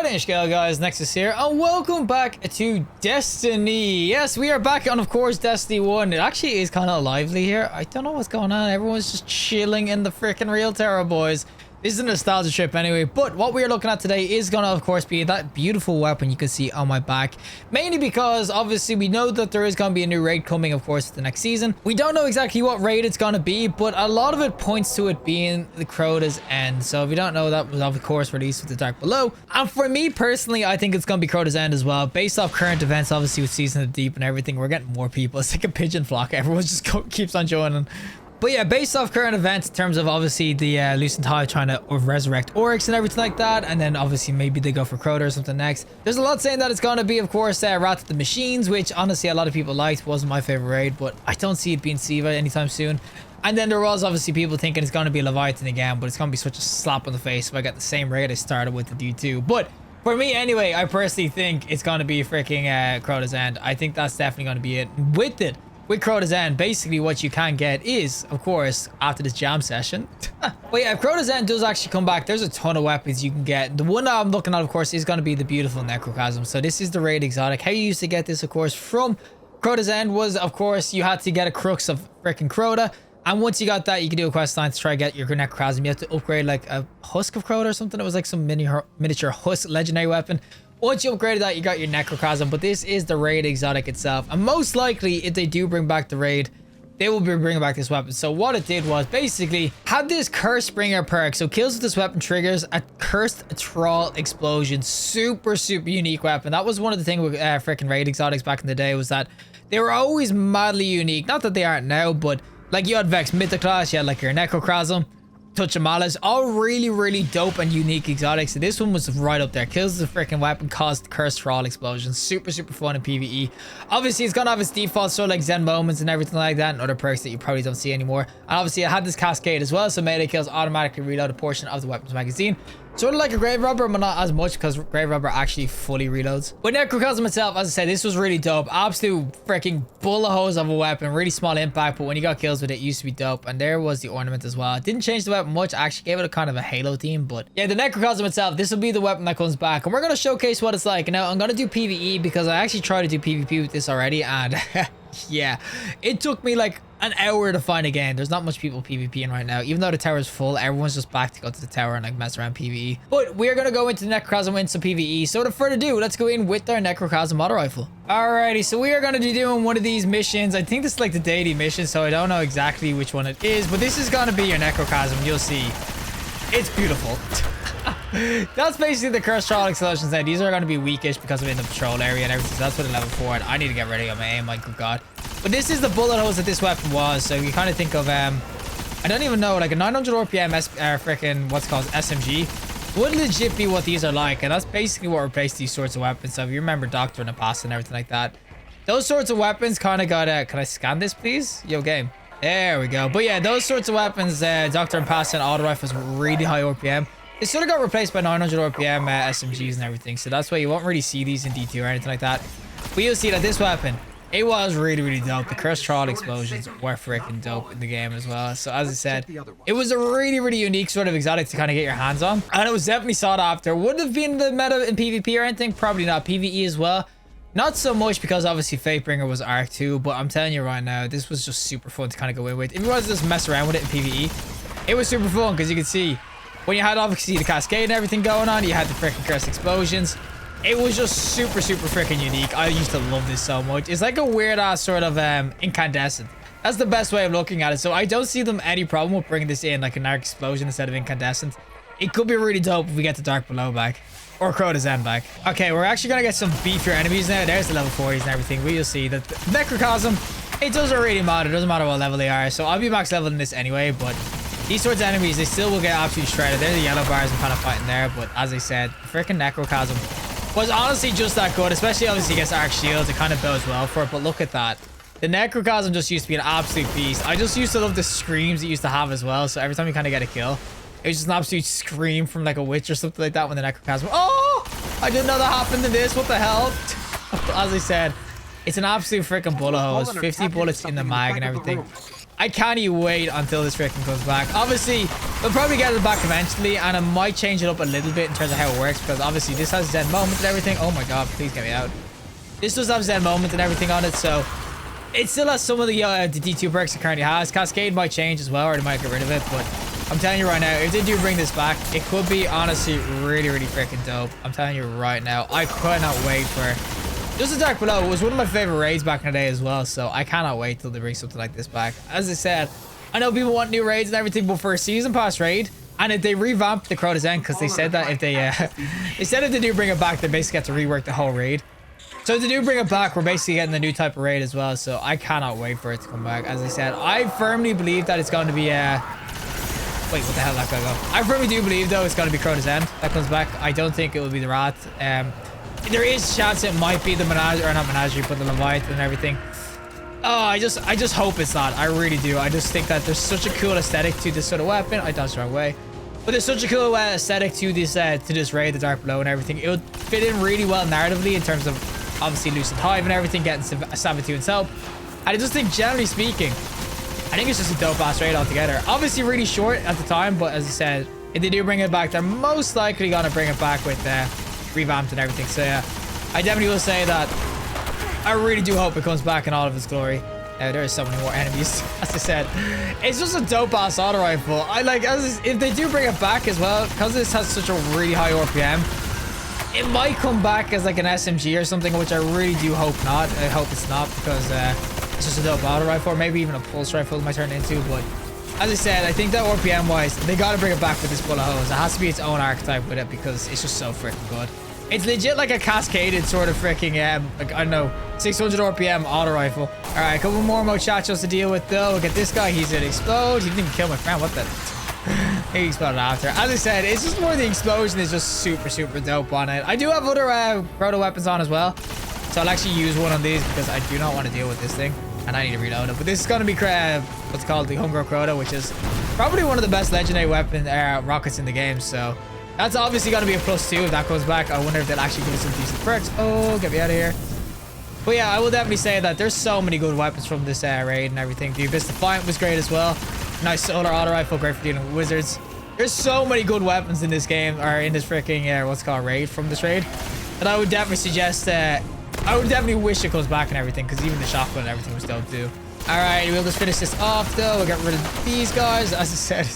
Cutting scale, guys, Nexas here, and welcome back to Destiny. Yes, we are back on, of course, Destiny 1. It actually is kind of lively here. I don't know what's going on. Everyone's just chilling in the freaking real terror, boys. This is a nostalgia trip anyway, but what we are looking at today is going to, of course, be that beautiful weapon you can see on my back. Mainly because, obviously, we know that there is going to be a new raid coming, of course, the next season. We don't know exactly what raid it's going to be, but a lot of it points to it being the Crota's End. So if you don't know, that was, of course, released with the Dark Below. And for me, personally, I think it's going to be Crota's End as well. Based off current events, obviously, with Season of the Deep and everything, we're getting more people. It's like a pigeon flock. Everyone just keeps on joining. But yeah, based off current events in terms of obviously the Lucent Hive trying to resurrect Oryx and everything like that, and then obviously maybe they go for Crota or something next. There's a lot saying that it's going to be, of course, Wrath of the Machines, which honestly a lot of people liked. Wasn't my favorite raid, but I don't see it being Siva anytime soon. And then there was obviously people thinking it's going to be Leviathan again, but it's going to be such a slap on the face if I get the same raid I started with the D2. But for me anyway, I personally think it's going to be freaking Crota's End. I think that's definitely going to be it. With it, with Crota's End, basically what you can get is, of course, after this jam session. But yeah, if Crota's End does actually come back, there's a ton of weapons you can get. The one that I'm looking at, of course, is going to be the beautiful Necrochasm. So this is the raid exotic. How you used to get this, of course, from Crota's End was, of course, you had to get a crux of freaking Crota. And once you got that, you can do a quest line to try to get your Necrochasm. You have to upgrade like a husk of Crota or something. It was like some miniature husk legendary weapon. Once you upgraded that, you got your Necrochasm, but this is the raid exotic itself. And most likely, if they do bring back the raid, they will be bringing back this weapon. So what it did was basically had this Cursed Bringer perk. So kills with this weapon triggers a Cursed Trawl Explosion. Super unique weapon. That was one of the things with freaking raid exotics back in the day, was that they were always madly unique. Not that they aren't now, but like you had Vex Mythoclast, you had like your Necrochasm, Touch of Malice, all really dope and unique exotics. So this one was right up there. Kills the freaking weapon, caused Cursed Trawl Explosions. Super fun in PvE. Obviously, it's gonna have its default sort of like Zen moments and everything like that, and other perks that you probably don't see anymore. And obviously, it had this cascade as well, so melee kills automatically reload a portion of the weapons magazine. Sort of like a Grave Robber, but not as much because Grave Robber actually fully reloads. But Necrochasm itself, as I said, this was really dope. Absolute freaking bullet hose of a weapon. Really small impact, but when you got kills with it, it used to be dope. And there was the ornament as well. It didn't change the weapon much. I actually gave it a kind of a Halo theme. But yeah, the Necrochasm itself, this will be the weapon that comes back. And we're going to showcase what it's like. Now, I'm going to do PvE because I actually tried to do PvP with this already. And yeah, it took me like an hour to find a game. There's not much people PvPing right now. Even though the tower is full, everyone's just back to go to the tower and like mess around PvE. But we're gonna go into Necrochasm into PvE. So without further ado, let's go in with our Necrochasm auto rifle. Alrighty, so we are gonna be doing one of these missions. I think this is like the daily mission, so I don't know exactly which one it is, but this is gonna be your Necrochasm. You'll see. It's beautiful. That's basically the Cursed Trawl Explosions now. These are going to be weakish because I'm in the patrol area and everything. So that's what a level 4. And I need to get ready on my aim. My good god. But this is the bullet hose that this weapon was. So you kind of think of I don't even know, like a 900 RPM freaking what's called SMG would legit be what these are like. And that's basically what replaced these sorts of weapons. So if you remember Doctor and the Past and everything like that, those sorts of weapons kind of got can I scan this please? Yo, game. There we go. But yeah, those sorts of weapons, Doctor and Past and auto rifles were really high RPM. It sort of got replaced by 900 RPM SMGs and everything. So that's why you won't really see these in D2 or anything like that. But you'll see that this weapon, it was really dope. The Cursed Trawl Explosions were freaking dope in the game as well. So as I said, it was a really unique sort of exotic to kind of get your hands on. And it was definitely sought after. Would have been the meta in PvP or anything? Probably not. PvE as well. Not so much because obviously Fatebringer was Arc 2. But I'm telling you right now, this was just super fun to kind of go in with. If you wanted to just mess around with it in PvE, it was super fun because you could see when you had obviously the cascade and everything going on, you had the freaking Cursed Explosions. It was just super freaking unique. I used to love this so much. It's like a weird ass sort of incandescent. That's the best way of looking at it. So I don't see them any problem with bringing this in like an arc explosion instead of incandescent. It could be really dope if we get the Dark Below back. Or Crota's End back. Okay, we're actually going to get some beefier enemies now. There's the level 40s and everything. We'll see that the Necrochasm, it doesn't really matter. It doesn't matter what level they are. So I'll be max level in this anyway, but these sorts of enemies, they still will get absolutely shredded. They're the yellow bars I'm kind of fighting there. But as I said, the freaking Necrochasm was honestly just that good. Especially obviously against Arc Shields. It kind of bodes well for it. But look at that. The Necrochasm just used to be an absolute beast. I just used to love the screams it used to have as well. So every time you kind of get a kill, it was just an absolute scream from like a witch or something like that when the Necrochasm... Oh! I didn't know that happened in this. What the hell? As I said, it's an absolute freaking bullet hose. 50 bullets in the mag and everything. I can't even wait until this freaking comes back. Obviously, they'll probably get it back eventually, and I might change it up a little bit in terms of how it works, because obviously this has Zen moment and everything. Oh my god, please get me out. This does have Zen moment and everything on it, so it still has some of the D2 perks it currently has. Cascade might change as well, or they might get rid of it, but I'm telling you right now, if they do bring this back, it could be honestly really, really freaking dope. I'm telling you right now, I cannot wait for Just the Dark Below. It was one of my favorite raids back in the day as well, so I cannot wait till they bring something like this back. As I said, I know people want new raids and everything, but for a season pass raid, and if they revamp the Crotas End, because they said that if they they said if they do bring it back, they basically have to rework the whole raid. So if they do bring it back, we're basically getting the new type of raid as well, so I cannot wait for it to come back. As I said, I firmly believe that it's going to be wait, what the hell did that guy go? I firmly do believe though it's going to be Crota's End that comes back. I don't think it will be the Rat. There is a chance it might be the Menagerie, or not Menagerie, but the Leviathan and everything. Oh, I just hope it's not. I really do. I just think that there's such a cool aesthetic to this sort of weapon. I dodged the wrong way. But there's such a cool aesthetic to this raid, the Dark Below and everything. It would fit in really well narratively in terms of obviously Lucid Hive and everything, getting Sabato himself. And I just think, generally speaking, I think it's just a dope ass raid altogether. Obviously really short at the time, but as I said, if they do bring it back, they're most likely gonna bring it back with revamped and everything. So yeah, I definitely will say that I really do hope it comes back in all of its glory. There are so many more enemies. As I said, it's just a dope ass auto rifle. I like, if they do bring it back as well, because this has such a really high RPM, it might come back as like an SMG or something, which I really do hope not. I hope it's not, because it's just a dope auto rifle, or maybe even a pulse rifle it might turn into. But as I said, I think that RPM wise, they got to bring it back with this bullet hose. It has to be its own archetype with it, because it's just so freaking good. It's legit like a cascaded sort of freaking like, I don't know, 600 RPM auto rifle. All right, a couple more muchachos to deal with though. Look at this guy, he's gonna explode. He didn't even kill my friend. What the? He exploded after. As I said, it's just more the explosion is just super, super dope on it. I do have other Crota weapons on as well, so I'll actually use one of these because I do not want to deal with this thing, and I need to reload it. But this is going to be what's called the Hunger Crota, which is probably one of the best legendary weapon rockets in the game. So that's obviously going to be a +2 if that comes back. I wonder if they'll actually give us some decent perks. Oh, get me out of here. But yeah, I will definitely say that there's so many good weapons from this raid and everything. The Abyss Defiant was great as well. Nice solar auto rifle, great for dealing with wizards. There's so many good weapons in this game, or in this freaking what's called raid, from this raid, that I would definitely suggest. I would definitely wish it comes back and everything, because even the shotgun and everything was dope too. All right, we'll just finish this off though. We'll get rid of these guys. As I said,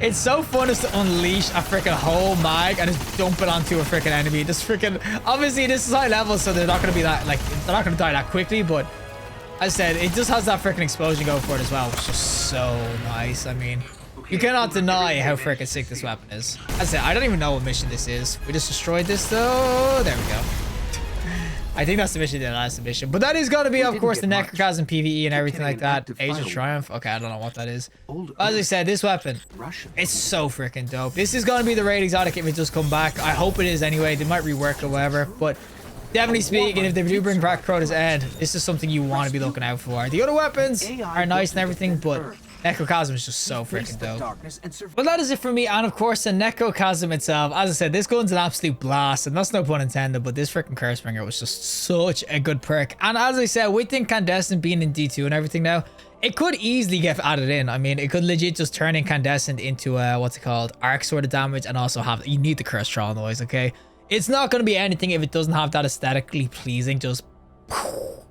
it's so fun just to unleash a freaking whole mag and just dump it onto a freaking enemy. Just freaking, obviously this is high level, so they're not gonna be that, like, they're not gonna die that quickly, but as I said, it just has that freaking explosion going for it as well, which is so nice. I mean, you cannot deny how freaking sick this weapon is. As I said, I don't even know what mission this is. We just destroyed this though. There we go. I think that's the mission, the last mission. But that is going to be, of course, the Necrochasm PVE and everything like that. Age of Triumph. Okay, I don't know what that is. As I said, this weapon, it's so freaking dope. This is going to be the raid exotic if it does come back. I hope it is anyway. They might rework it or whatever. But definitely speaking, if they do bring back Crota's End, this is something you want to be looking out for. The other weapons are nice and everything, but Necrochasm is just so freaking dope. Well, that is it for me, and of course the Necrochasm itself. As I said, this gun's an absolute blast, and that's no pun intended, but this freaking Cursebringer was just such a good perk. And as I said, with Incandescent being in D2 and everything now, it could easily get added in. I mean, it could legit just turn Incandescent into what's it called, arc sort of damage, and also have, you need the curse troll noise, okay? It's not going to be anything if it doesn't have that aesthetically pleasing just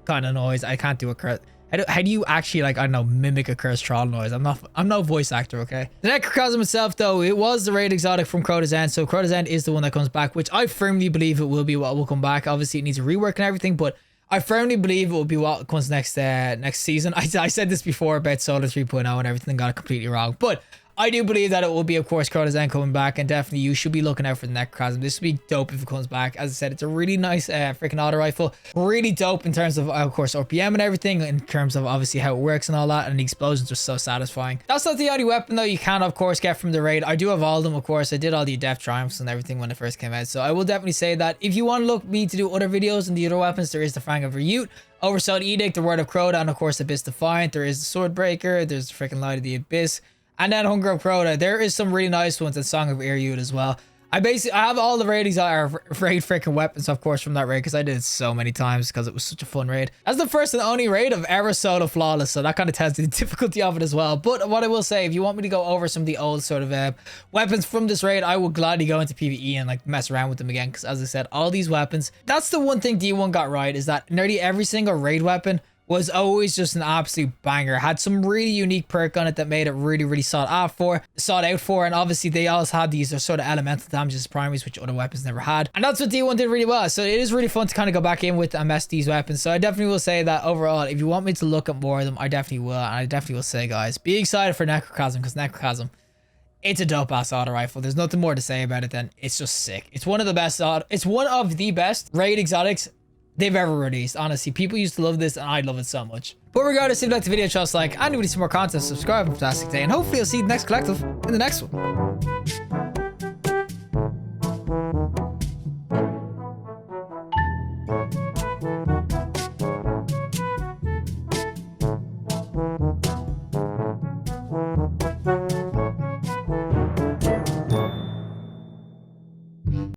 kind of noise. I can't do a curse. How do you actually, like, I don't know, mimic a cursed troll noise? I'm no voice actor, okay? The Necrochasm itself, though, it was the raid exotic from Crota's End, so Crota's End is the one that comes back, which I firmly believe it will be what will come back. Obviously, it needs a rework and everything, but I firmly believe it will be what comes next season. I said this before about Solar 3.0 and everything, got it completely wrong, but I do believe that it will be, of course, Crota's End coming back, and definitely you should be looking out for the Necrochasm. This would be dope if it comes back. As I said, it's a really nice freaking auto rifle. Really dope in terms of course, RPM and everything, in terms of obviously how it works and all that, and the explosions are so satisfying. That's not the only weapon, though, you can, of course, get from the raid. I do have all of them, of course. I did all the Adept Triumphs and everything when it first came out, so I will definitely say that if you want to look me to do other videos and the other weapons, there is the Fang of Ryut, Oversold Edict, the Word of Crota, and of course, the Abyss Defiant. There is the Swordbreaker, there's the freaking Light of the Abyss, and then Hunger of Crota. There is some really nice ones, and Song of Ryut as well. I have all the raid freaking weapons, of course, from that raid, because I did it so many times because it was such a fun raid. That's the first and only raid I've ever solo flawless, so that kind of tells you the difficulty of it as well. But what I will say, if you want me to go over some of the old sort of weapons from this raid, I will gladly go into PvE and like mess around with them again, because as I said, all these weapons, that's the one thing D1 got right, is that nearly every single raid weapon was always just an absolute banger. Had some really unique perk on it that made it really sought out for, and obviously they always had these sort of elemental damages primaries, which other weapons never had, and that's what D1 did really well. So it is really fun to kind of go back in with and mess these weapons. So I definitely will say that overall, if you want me to look at more of them, I definitely will, and I definitely will say, guys, be excited for Necrochasm, because Necrochasm, it's a dope ass auto rifle. There's nothing more to say about it than it's just sick. It's one of the best raid exotics they've ever released. Honestly, people used to love this and I love it so much. But regardless, if you like the video, just like, and if you want to see more content, subscribe. Fantastic day, and hopefully I'll see you next collective in the next one.